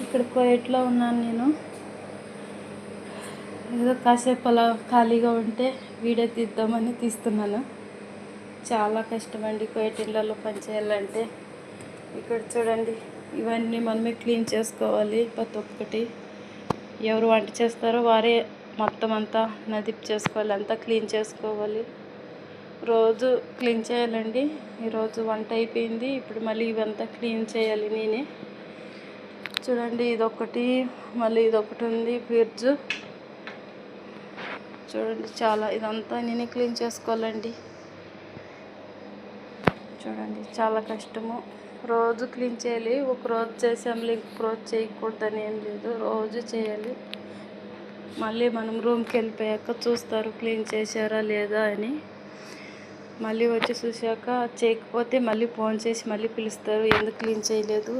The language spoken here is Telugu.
ఇక్కడ కోయట్లో ఉన్నాను నేను. ఏదో కాసేపు అలా ఖాళీగా ఉంటే వీడియో తీద్దామని తీస్తున్నాను. చాలా కష్టమండి కోయట్ ఇళ్ళలో పనిచేయాలంటే. ఇక్కడ చూడండి, ఇవన్నీ మనమే క్లీన్ చేసుకోవాలి. ప్రతి ఒక్కటి ఎవరు వంట చేస్తారో వారే మొత్తం అంతా నదిప్ చేసుకోవాలి, అంతా క్లీన్ చేసుకోవాలి. రోజు క్లీన్ చేయాలండి. ఈరోజు వంట అయిపోయింది, ఇప్పుడు మళ్ళీ ఇవంతా క్లీన్ చేయాలి నేనే. చూడండి, ఇదొకటి, మళ్ళీ ఇదొకటి ఉంది ఫ్రిడ్జ్. చూడండి, చాలా ఇదంతా నేనే క్లీన్ చేసుకోవాలండి. చూడండి, చాలా కష్టము. రోజు క్లీన్ చేయాలి. ఒక రోజు చేసాములే ఇంకొక రోజు చేయకూడదని ఏం లేదు, రోజు చేయాలి. మళ్ళీ మనం రూమ్కి వెళ్ళిపోయాక చూస్తారు క్లీన్ చేశారా లేదా అని. మళ్ళీ వచ్చి చూశాక చేయకపోతే మళ్ళీ ఫోన్ చేసి మళ్ళీ పిలుస్తారు, ఎందుకు క్లీన్ చేయలేదు.